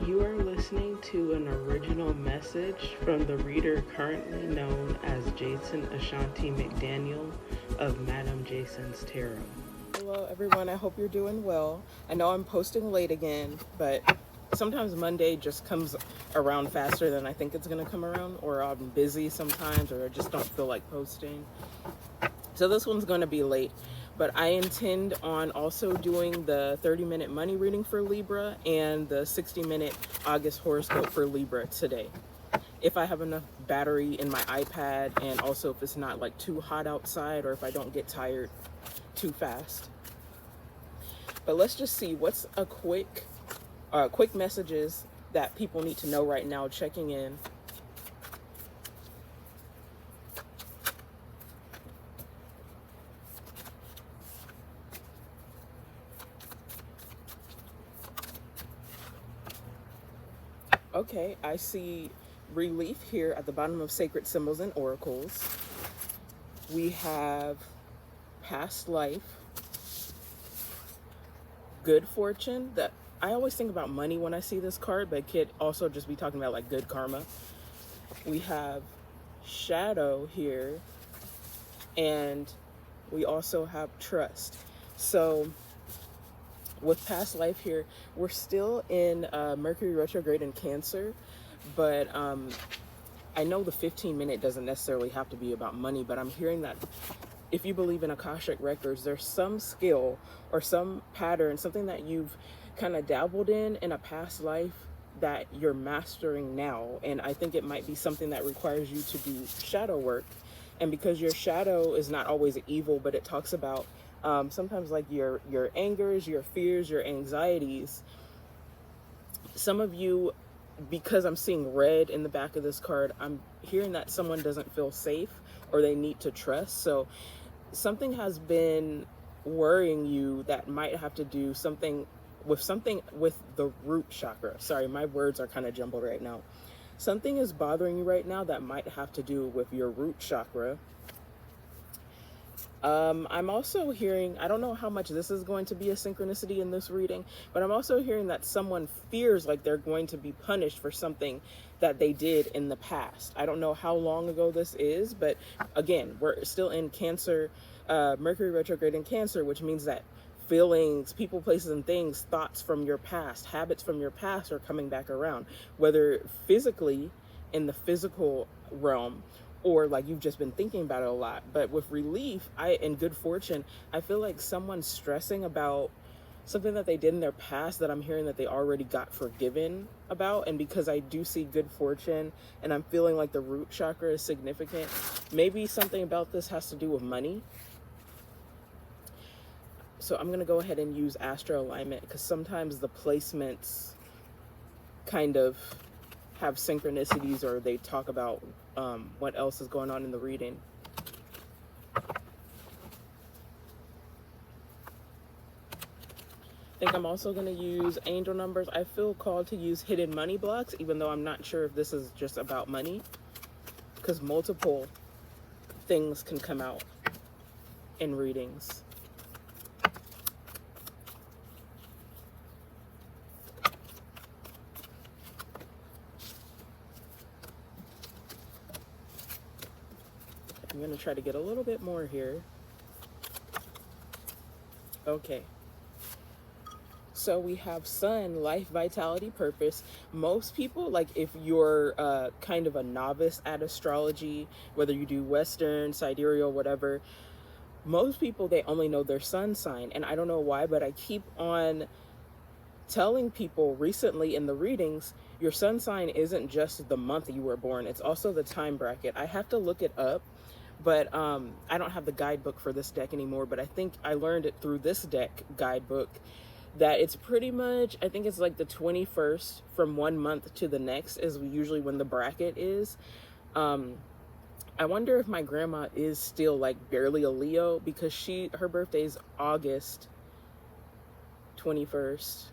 You are listening to an original message from the reader currently known as Jason Ashanti McDaniel of Madam Jason's Tarot. Hello everyone, I hope you're doing well. I know I'm posting late again, but sometimes Monday just comes around faster than I think it's going to come around, or I'm busy sometimes, or I just don't feel like posting. So this one's going to be late. But I intend on also doing the 30-minute money reading for Libra and the 60-minute August horoscope for Libra today. If I have enough battery in my iPad, and also if it's not like too hot outside, or if I don't get tired too fast. But let's just see what's a quick messages that people need to know right now, checking in. Okay, I see relief here at the bottom of Sacred Symbols and Oracles. We have past life, good fortune. That I always think about money when I see this card, but it could also just be talking about like good karma. We have shadow here, and we also have trust. So with past life here, we're still in Mercury retrograde in Cancer, but I know the 15-minute doesn't necessarily have to be about money, but I'm hearing that if you believe in Akashic records, there's some skill or some pattern, something that you've kind of dabbled in a past life that you're mastering now. And I think it might be something that requires you to do shadow work. And because your shadow is not always evil, but it talks about sometimes like your angers, your fears, your anxieties. Some of you, because I'm seeing red in the back of this card, I'm hearing that someone doesn't feel safe or they need to trust. So something has been worrying you that might have to do something with the root chakra. Sorry, my words are kind of jumbled right now. Something is bothering you right now that might have to do with your root chakra. I'm also hearing, I don't know how much this is going to be a synchronicity in this reading, but I'm also hearing that someone fears like they're going to be punished for something that they did in the past. I don't know how long ago this is, but again, we're still in Cancer, Mercury retrograde in Cancer, which means that feelings, people, places, and things, thoughts from your past, habits from your past are coming back around, whether physically in the physical realm, or like you've just been thinking about it a lot. But with relief, and good fortune, I feel like someone's stressing about something that they did in their past that I'm hearing that they already got forgiven about. And because I do see good fortune and I'm feeling like the root chakra is significant, maybe something about this has to do with money. So I'm going to go ahead and use Astro Alignment, because sometimes the placements kind of have synchronicities, or they talk about what else is going on in the reading. I think I'm also going to use angel numbers. I feel called to use hidden money blocks, even though I'm not sure if this is just about money, because multiple things can come out in readings. I'm going to try to get a little bit more here. Okay. So we have sun, life, vitality, purpose. Most people, like if you're kind of a novice at astrology, whether you do Western, sidereal, whatever, most people, they only know their sun sign. And I don't know why, but I keep on telling people recently in the readings, your sun sign isn't just the month you were born, it's also the time bracket. I have to look it up, but I don't have the guidebook for this deck anymore, but I think I learned it through this deck guidebook, that it's pretty much, I think it's like the 21st from one month to the next is usually when the bracket is. I wonder if my grandma is still like barely a Leo, because her birthday is August 21st.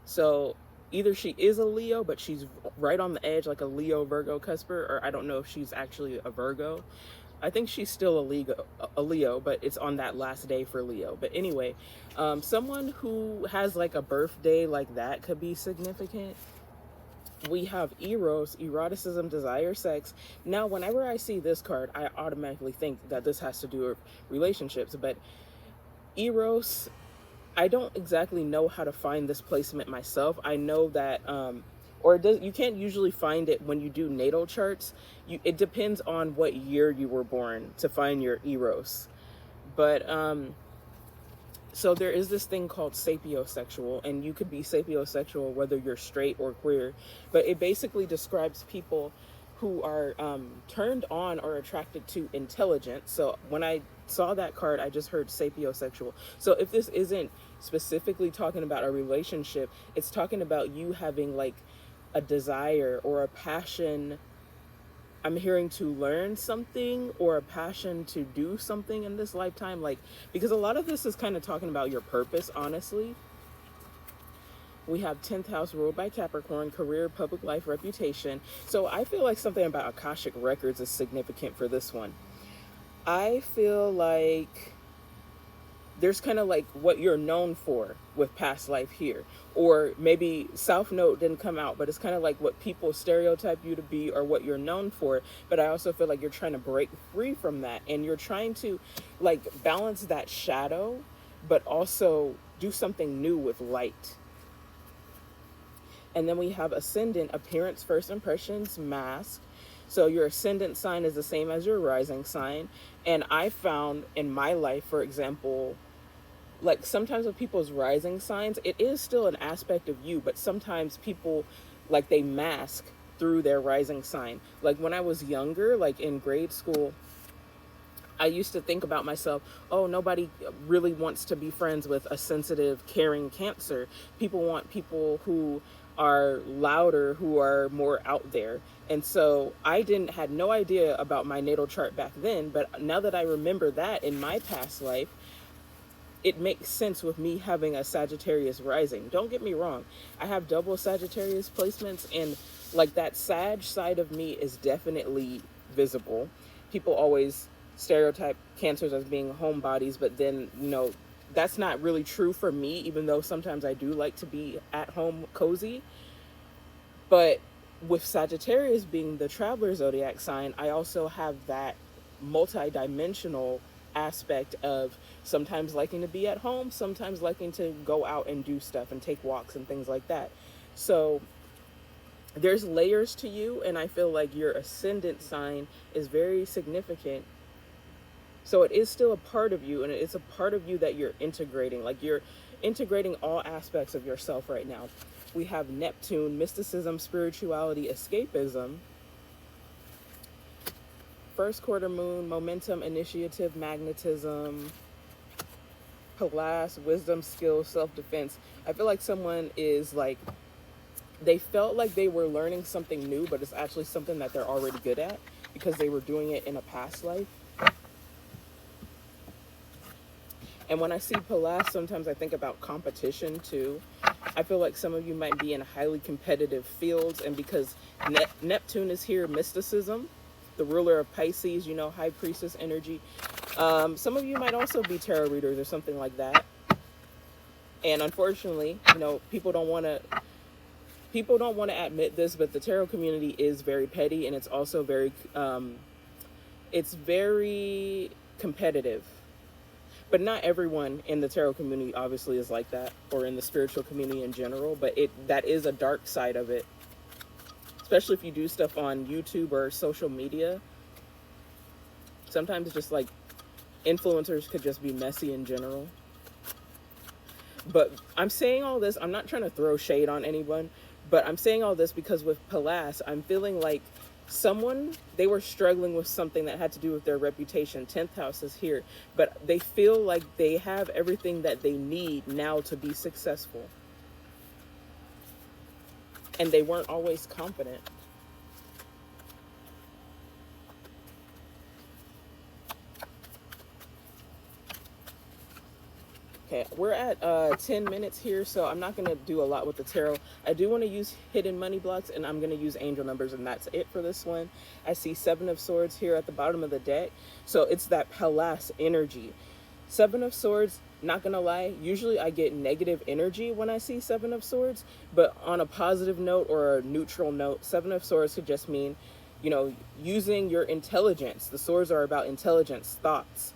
So either she is a Leo, but she's right on the edge, like a Leo Virgo cusper, or I don't know if she's actually a Virgo. I think she's still a Leo, but it's on that last day for Leo. But anyway, someone who has like a birthday like that could be significant. We have Eros, eroticism, desire, sex. Now, whenever I see this card, I automatically think that this has to do with relationships. But Eros, I don't exactly know how to find this placement myself. I know that, you can't usually find it when you do natal charts. It depends on what year you were born to find your Eros. But so there is this thing called sapiosexual, and you could be sapiosexual whether you're straight or queer, but it basically describes people who are turned on or attracted to intelligence. So when I saw that card, I just heard sapiosexual. So if this isn't specifically talking about a relationship, it's talking about you having like a desire or a passion. I'm hearing to learn something or a passion to do something in this lifetime, like, because a lot of this is kind of talking about your purpose, honestly. We have 10th house ruled by Capricorn, career, public life, reputation. So I feel like something about Akashic records is significant for this one. I feel like there's kind of like what you're known for with past life here, or maybe South Node didn't come out, but it's kind of like what people stereotype you to be or what you're known for. But I also feel like you're trying to break free from that, and you're trying to like balance that shadow, but also do something new with light. And then we have ascendant, appearance, first impressions, mask. So your ascendant sign is the same as your rising sign. And I found in my life, for example, like sometimes with people's rising signs, it is still an aspect of you, but sometimes people like they mask through their rising sign. Like when I was younger, like in grade school, I used to think about myself, oh, nobody really wants to be friends with a sensitive, caring Cancer. People want people who are louder, who are more out there. And so I had no idea about my natal chart back then, but now that I remember that in my past life, it makes sense with me having a Sagittarius rising. Don't get me wrong. I have double Sagittarius placements, and like that Sag side of me is definitely visible. People always stereotype Cancers as being homebodies, but then, that's not really true for me, even though sometimes I do like to be at home cozy. But with Sagittarius being the traveler zodiac sign, I also have that multi-dimensional aspect of sometimes liking to be at home, sometimes liking to go out and do stuff and take walks and things like that. So there's layers to you, and I feel like your ascendant sign is very significant. So it is still a part of you, and it's a part of you that you're integrating. Like you're integrating all aspects of yourself right now. We have Neptune, mysticism, spirituality, escapism. First quarter moon, momentum, initiative, magnetism, Kaale, wisdom, skill, self-defense. I feel like someone is like, they felt like they were learning something new, but it's actually something that they're already good at because they were doing it in a past life. And when I see Kaale, sometimes I think about competition too. I feel like some of you might be in highly competitive fields, and because Neptune is here, mysticism, the ruler of Pisces, high priestess energy. Some of you might also be tarot readers or something like that. And unfortunately, people don't want to admit this, but the tarot community is very petty, and it's also very competitive. But not everyone in the tarot community obviously is like that, or in the spiritual community in general, but that is a dark side of it. Especially if you do stuff on YouTube or social media. Sometimes just like influencers could just be messy in general. But I'm saying all this, I'm not trying to throw shade on anyone, but I'm saying all this because with Kaale, I'm feeling like they were struggling with something that had to do with their reputation. 10th house is here, but they feel like they have everything that they need now to be successful. And they weren't always confident. Okay, Okay, we're at 10 minutes here, so I'm not going to do a lot with the tarot. I do want to use hidden money blocks, and I'm going to use angel numbers, and that's it for this one. I see Seven of Swords here at the bottom of the deck, so it's that Palace energy. Seven of Swords, not going to lie, usually I get negative energy when I see Seven of Swords, but on a positive note or a neutral note, Seven of Swords could just mean, you know, using your intelligence. The swords are about intelligence, thoughts,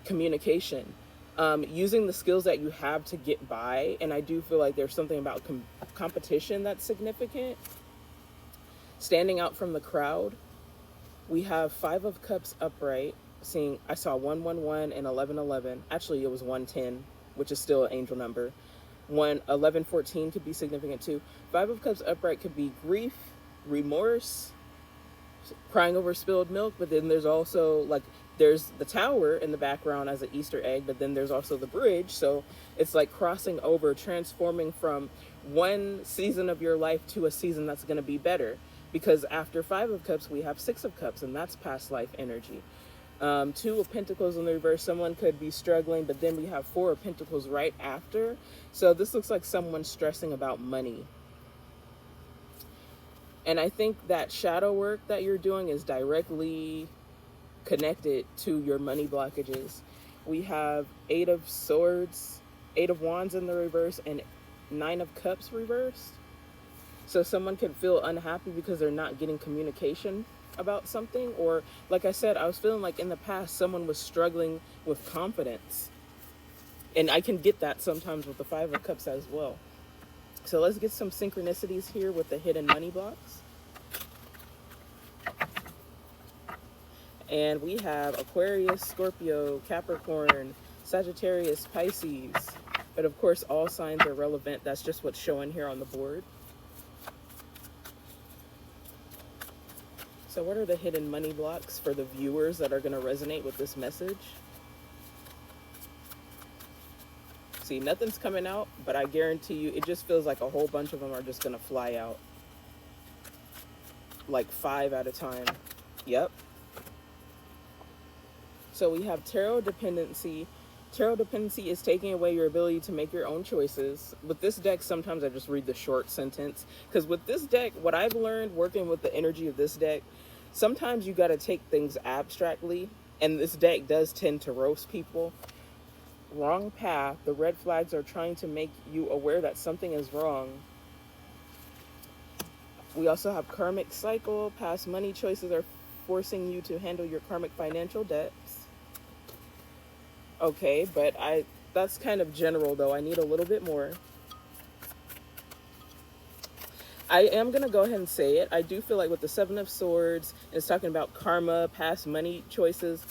communication. Using the skills that you have to get by, and I do feel like there's something about competition that's significant. Standing out from the crowd. We have Five of Cups upright. I saw 111 and 1111. Actually, it was 110, which is still an angel number. 1114 could be significant too. Five of Cups upright could be grief, remorse, crying over spilled milk, but then there's also like there's the tower in the background as an Easter egg, but then there's also the bridge. So it's like crossing over, transforming from one season of your life to a season that's going to be better. Because after Five of Cups, we have Six of Cups, and that's past life energy. Two of Pentacles in the reverse. Someone could be struggling, but then we have Four of Pentacles right after. So this looks like someone stressing about money. And I think that shadow work that you're doing is directly connected to your money blockages. We have Eight of Swords, Eight of Wands in the reverse, and Nine of Cups reversed. So someone could feel unhappy because they're not getting communication about something, or like I said, I was feeling like in the past someone was struggling with confidence, and I can get that sometimes with the Five of Cups as well. So let's get some synchronicities here with the hidden money blocks. And we have Aquarius, Scorpio, Capricorn, Sagittarius, Pisces. But of course, all signs are relevant. That's just what's showing here on the board. So what are the hidden money blocks for the viewers that are going to resonate with this message? See, nothing's coming out, but I guarantee you, it just feels like a whole bunch of them are just going to fly out. Like 5 at a time. Yep. So we have tarot dependency. Tarot dependency is taking away your ability to make your own choices. With this deck, sometimes I just read the short sentence. Because with this deck, what I've learned working with the energy of this deck, sometimes you got to take things abstractly. And this deck does tend to roast people. Wrong path. The red flags are trying to make you aware that something is wrong. We also have karmic cycle. Past money choices are forcing you to handle your karmic financial debts. Okay, but that's kind of general though. I need a little bit more. I am going to go ahead and say it. I do feel like with the Seven of Swords, it's talking about karma, past money choices.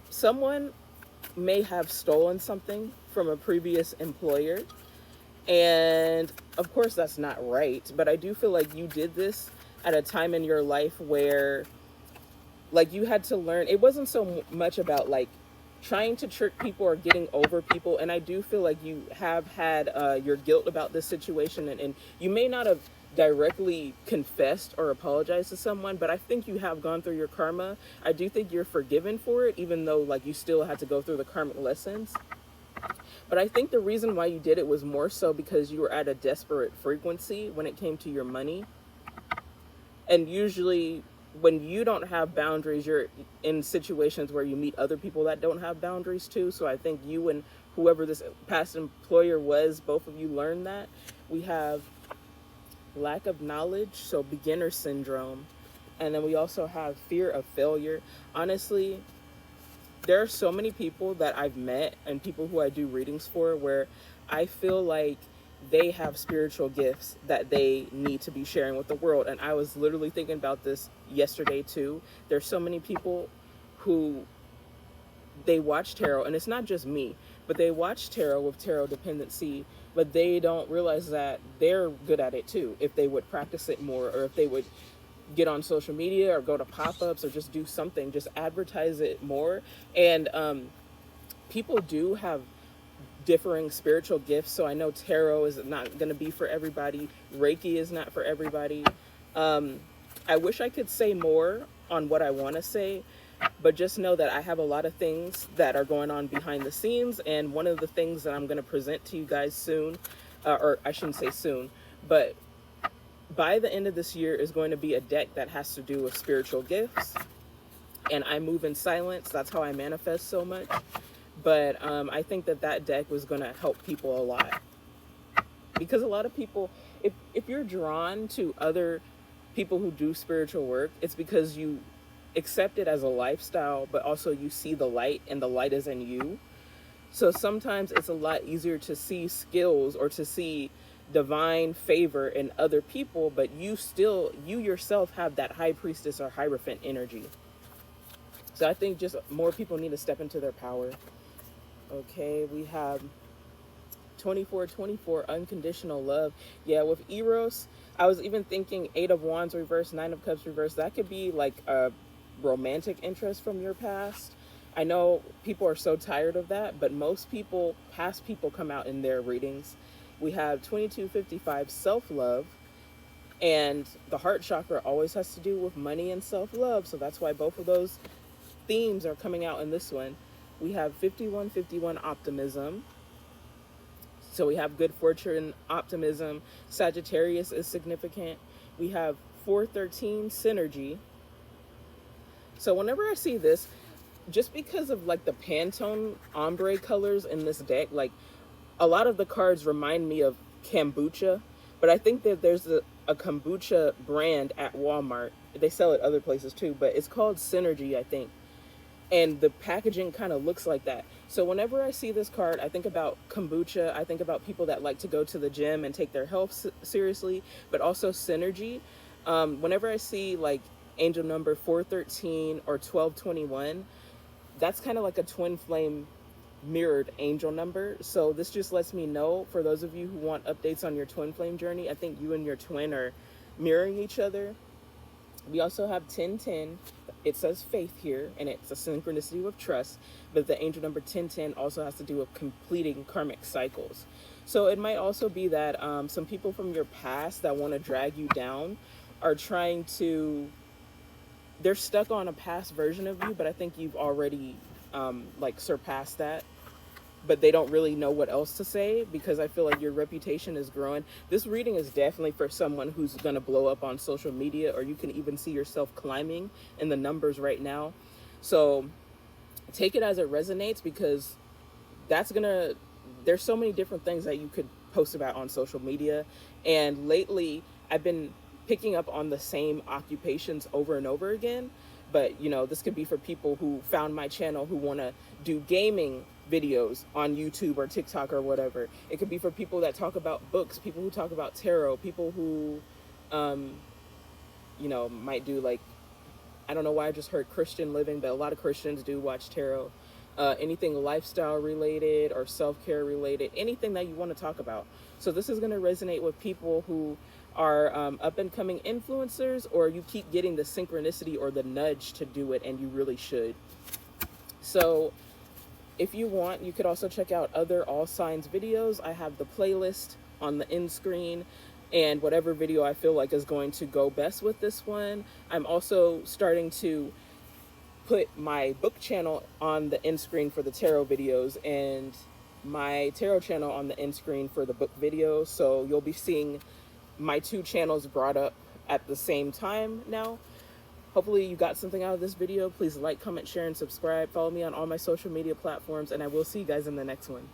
Someone may have stolen something from a previous employer. And of course that's not right. But I do feel like you did this at a time in your life where like you had to learn. It wasn't so much about like trying to trick people or getting over people. And I do feel like you have had your guilt about this situation, and you may not have directly confessed or apologized to someone, but I think you have gone through your karma. I do think you're forgiven for it, even though like you still had to go through the karmic lessons. But I think the reason why you did it was more so because you were at a desperate frequency when it came to your money. And usually when you don't have boundaries, you're in situations where you meet other people that don't have boundaries too. So I think you and whoever this past employer was, both of you learned that. We have lack of knowledge, so beginner syndrome. And then we also have fear of failure. Honestly, there are so many people that I've met and people who I do readings for where I feel like they have spiritual gifts that they need to be sharing with the world. And I was literally thinking about this yesterday too. There's so many people who they watch tarot, and it's not just me, but they watch tarot with tarot dependency, but they don't realize that they're good at it too if they would practice it more, or if they would get on social media or go to pop-ups or just do something, just advertise it more. And people do have differing spiritual gifts. So I know tarot is not going to be for everybody. Reiki is not for everybody. I wish I could say more on what I want to say. But just know that I have a lot of things that are going on behind the scenes, and one of the things that I'm going to present to you guys soon, or I shouldn't say soon, but by the end of this year is going to be a deck that has to do with spiritual gifts. And I move in silence. That's how I manifest so much. But I think that that deck was going to help people a lot. Because a lot of people, if you're drawn to other people who do spiritual work, it's because you accept it as a lifestyle, but also you see the light, and the light is in you. So sometimes it's a lot easier to see skills or to see divine favor in other people, but you yourself have that high priestess or hierophant energy. So I think just more people need to step into their power. Okay, we have 2424, unconditional love. Yeah, with Eros, I was even thinking 8 of Wands reverse, 9 of Cups reverse. That could be like a romantic interest from your past. I know people are so tired of that, but most people, past people, come out in their readings. We have 2255, self-love. And the heart chakra always has to do with money and self-love. So that's why both of those themes are coming out in this one. We have 5151, optimism. So we have good fortune, optimism. Sagittarius is significant. We have 413, synergy. So whenever I see this, just because of like the Pantone ombre colors in this deck, like a lot of the cards remind me of kombucha, but I think that there's a kombucha brand at Walmart. They sell it other places too, but it's called Synergy, I think. And the packaging kind of looks like that. So whenever I see this card, I think about kombucha. I think about people that like to go to the gym and take their health seriously, but also synergy. Whenever I see like angel number 413 or 1221, that's kind of like a twin flame mirrored angel number. So this just lets me know, for those of you who want updates on your twin flame journey, I think you and your twin are mirroring each other. We also have 1010. It says faith here, and it's a synchronicity with trust, but the angel number 1010 also has to do with completing karmic cycles. So it might also be that some people from your past that want to drag you down are trying to, they're stuck on a past version of you, but I think you've already like surpassed that. But they don't really know what else to say, because I feel like your reputation is growing. This reading is definitely for someone who's going to blow up on social media, or you can even see yourself climbing in the numbers right now. So take it as it resonates, because there's so many different things that you could post about on social media. And lately I've been picking up on the same occupations over and over again. But this could be for people who found my channel who want to do gaming videos on YouTube or TikTok or whatever. It could be for people that talk about books, people who talk about tarot, people who might do, like, I don't know why I just heard Christian living, but a lot of Christians do watch tarot. Anything lifestyle related or self-care related, anything that you want to talk about. So this is going to resonate with people who are up and coming influencers, or you keep getting the synchronicity or the nudge to do it, and you really should. So if you want, you could also check out other all signs videos. I have the playlist on the end screen, and whatever video I feel like is going to go best with this one. I'm also starting to put my book channel on the end screen for the tarot videos, and my tarot channel on the end screen for the book videos. So you'll be seeing my two channels brought up at the same time now. Hopefully you got something out of this video. Please like, comment, share, and subscribe. Follow me on all my social media platforms, and I will see you guys in the next one.